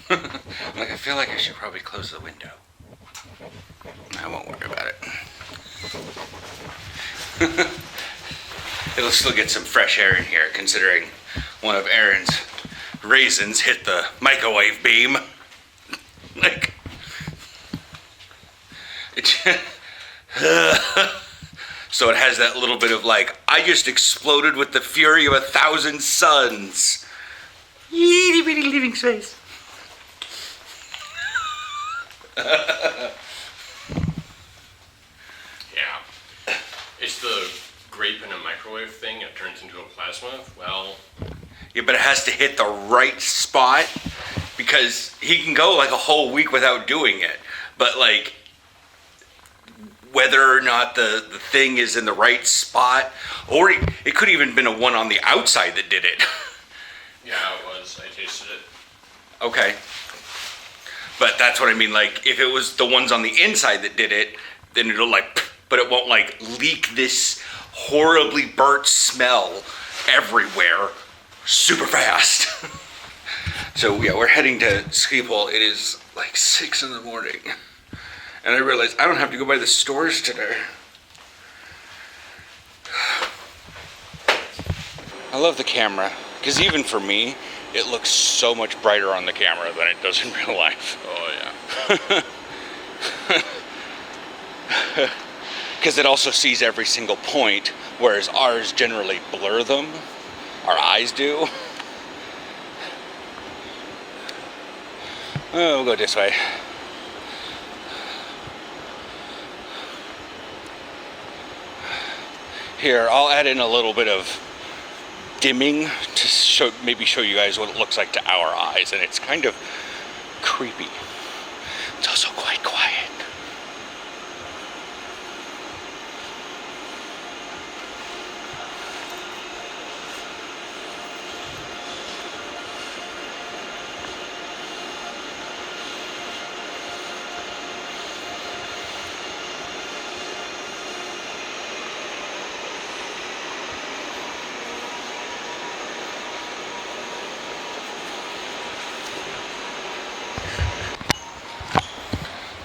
Like, I feel like I should probably close the window. I won't worry about it. It'll still get some fresh air in here, considering one of Aaron's raisins hit the microwave beam. Like, it so it has that little bit of like, I just exploded with the fury of 1,000 suns. Itty bitty living space. Yeah. It's the grape in a microwave thing. It turns into a plasma. Well, Yeah, but it has to hit the right spot, because he can go like a whole week without doing it. But like, whether or not the thing is in the right spot, or it could even been a one on the outside that did it. yeah, it was. I tasted it. Okay. But that's what I mean, like, if it was the ones on the inside that did it, then it'll like, but it won't like leak this horribly burnt smell everywhere super fast. So yeah, we're heading to Schiphol. It is like 6 in the morning. And I realized I don't have to go by the stores today. I love the camera, because even for me, it looks so much brighter on the camera than it does in real life. Oh, yeah. Because it also sees every single point, whereas ours generally blur them. Our eyes do. Oh, we'll go this way. Here, I'll add in a little bit of dimming to maybe show you guys what it looks like to our eyes, and it's kind of creepy. It's also quite quiet.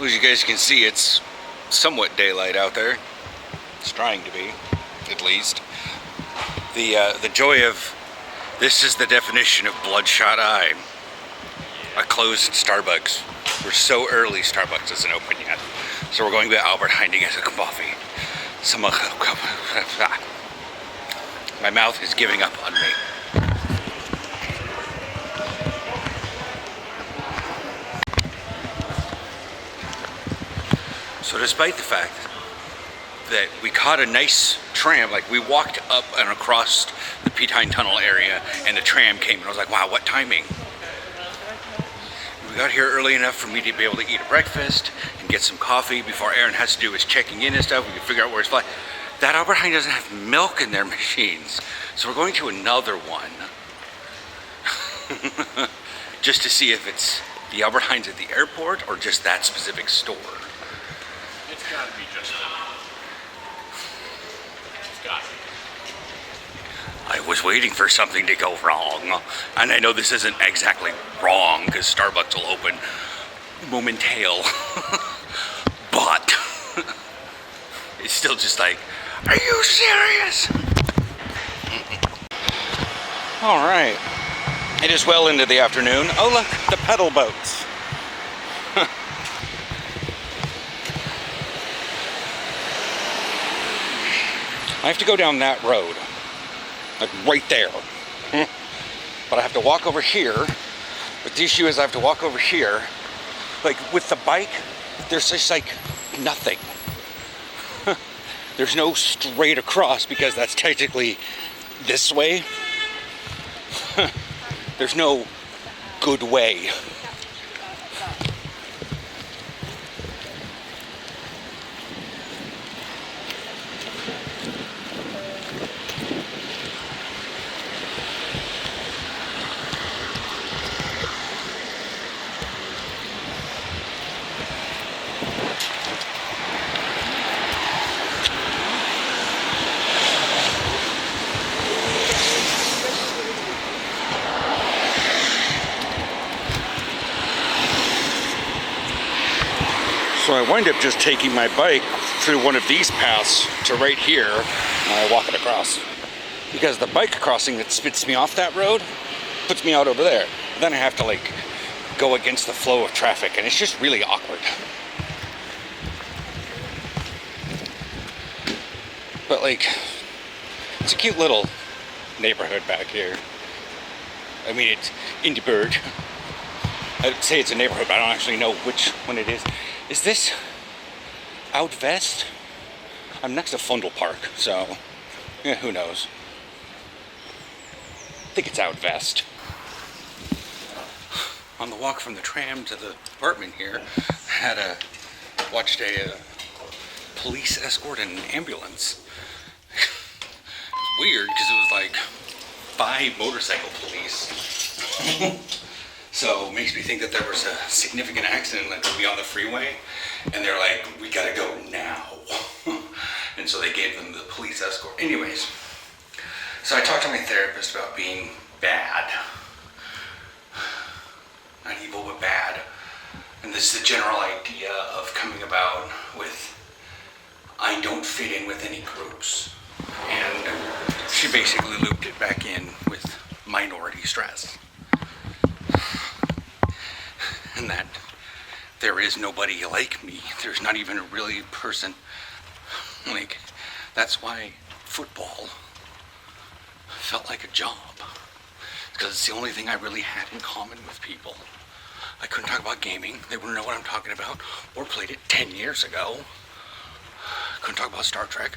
As you guys can see, it's somewhat daylight out there. It's trying to be, at least. The joy of this is the definition of bloodshot eye. A closed Starbucks. We're so early, Starbucks isn't open yet. So we're going to Albert Heijn to get a coffee. My mouth is giving up on me. So despite the fact that we caught a nice tram, like we walked up and across the Pietine Tunnel area and the tram came, and I was like, wow, what timing. We got here early enough for me to be able to eat a breakfast and get some coffee before Aaron has to do his checking in and stuff. We can figure out where his flight. That Albert Heijn doesn't have milk in their machines. So we're going to another one. Just to see if it's the Albert Heijn's at the airport or just that specific store. It's gotta be just that. It's gotta be. I was waiting for something to go wrong. And I know this isn't exactly wrong, because Starbucks will open momentarily. But it's still just like, are you serious? All right. It is well into the afternoon. Oh, look, the pedal boats. I have to go down that road, like right there. But I have to walk over here. But the issue is I have to walk over here. Like with the bike, there's just like nothing. There's no straight across because that's technically this way. There's no good way. I wind up just taking my bike through one of these paths to right here, and I walk it across. Because the bike crossing that spits me off that road puts me out over there. Then I have to like go against the flow of traffic, and it's just really awkward. But like, it's a cute little neighborhood back here. I mean, it's Indyburg. I'd say it's a neighborhood, but I don't actually know which one it is. Is this out west? I'm next to Fundle Park, so yeah, who knows? I think it's out west. On the walk from the tram to the apartment here, watched a police escort in an ambulance. It's weird because it was like 5 motorcycle police. So it makes me think that there was a significant accident like to be on the freeway, and they're like, we gotta go now. And so they gave them the police escort. Anyways, so I talked to my therapist about being bad. Not evil, but bad. And this is the general idea of coming about with, I don't fit in with any groups. And she basically looped it back in with minority stress. And that there is nobody like me. There's not even a really person. Like, that's why football felt like a job. Because it's the only thing I really had in common with people. I couldn't talk about gaming. They wouldn't know what I'm talking about. Or played it 10 years ago. Couldn't talk about Star Trek.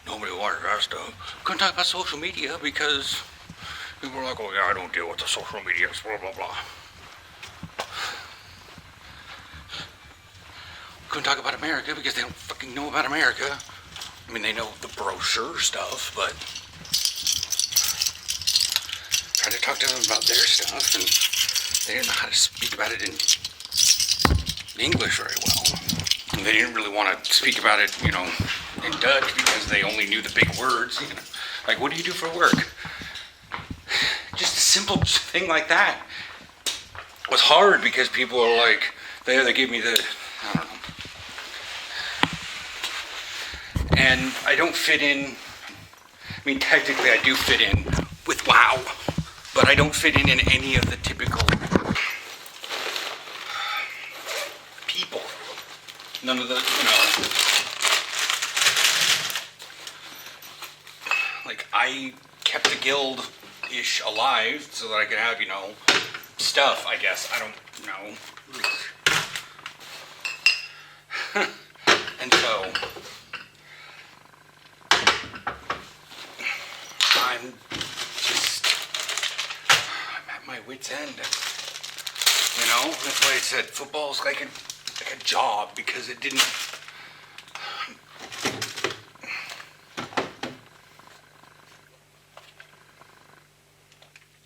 Nobody watched that stuff. Couldn't talk about social media because people were like, oh yeah, I don't deal with the social media, blah, blah, blah. Couldn't talk about America because they don't fucking know about America. I mean, they know the brochure stuff, but tried to talk to them about their stuff, and they didn't know how to speak about it in English very well. And they didn't really want to speak about it, in Dutch because they only knew the big words. Like, what do you do for work? Just a simple thing like that was hard because people are like, they gave me the, I don't know. And I don't fit in, I mean, technically I do fit in with WoW, but I don't fit in any of the typical people. None of the, like I kept the guild-ish alive so that I could have, stuff, I guess. I don't know. And so I'm at my wit's end. That's why I said football's like a job because it didn't.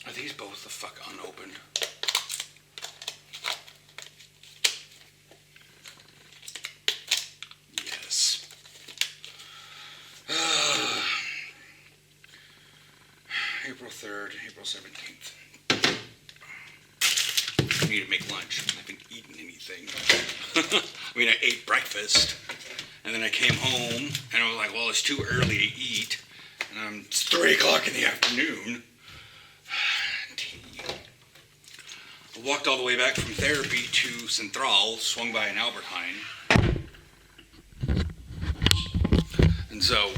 Are these both the fuck unopened? Yes. April 3rd, April 17th. I need to make lunch. I haven't eaten anything. I mean, I ate breakfast, and then I came home, and I was like, well, it's too early to eat, and it's 3 o'clock in the afternoon. Tea. I walked all the way back from therapy to Central, swung by an Albert Heijn, and so,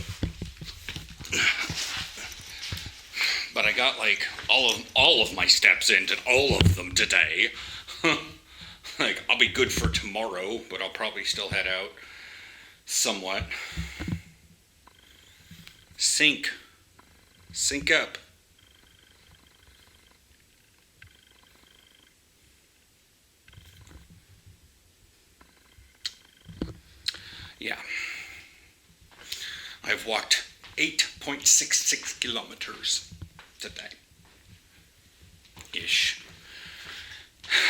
but I got like all of my steps in, and all of them today. Like, I'll be good for tomorrow, but I'll probably still head out somewhat. Sync up. Yeah. I've walked 8.66 kilometers today. Ish.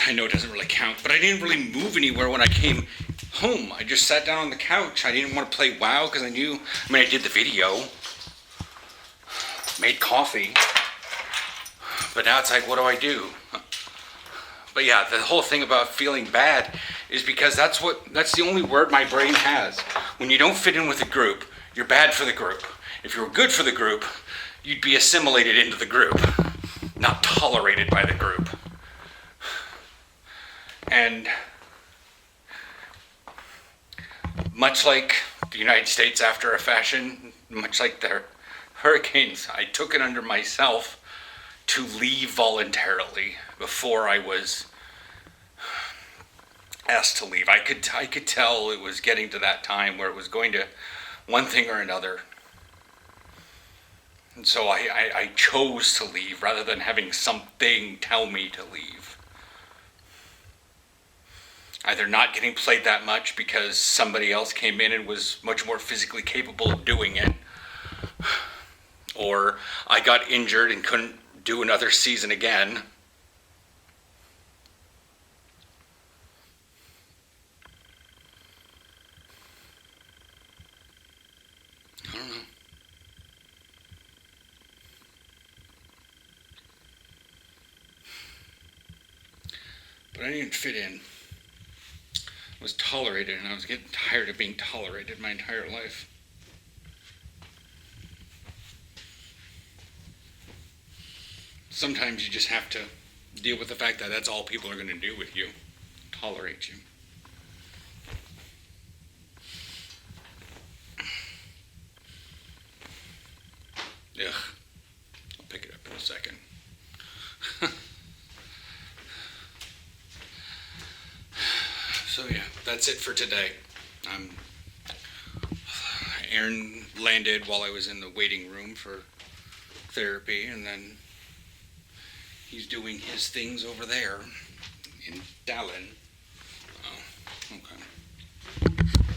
I know it doesn't really count, but I didn't really move anywhere when I came home. I just sat down on the couch. I didn't want to play WoW because I did the video, made coffee, but now it's like, what do I do? But yeah, the whole thing about feeling bad is because that's the only word my brain has. When you don't fit in with a group, you're bad for the group. If you were good for the group, you'd be assimilated into the group, not tolerated by the group. And much like the United States after a fashion, much like their hurricanes, I took it under myself to leave voluntarily before I was asked to leave. I could tell it was getting to that time where it was going to one thing or another. And so I chose to leave rather than having something tell me to leave. Either not getting played that much because somebody else came in and was much more physically capable of doing it, or I got injured and couldn't do another season again. I don't know. But I didn't fit in. I was tolerated, and I was getting tired of being tolerated my entire life. Sometimes you just have to deal with the fact that that's all people are going to do with you. Tolerate you. Ugh. I'll pick it up in a second. So yeah, that's it for today. Aaron landed while I was in the waiting room for therapy, and then he's doing his things over there in Dallin.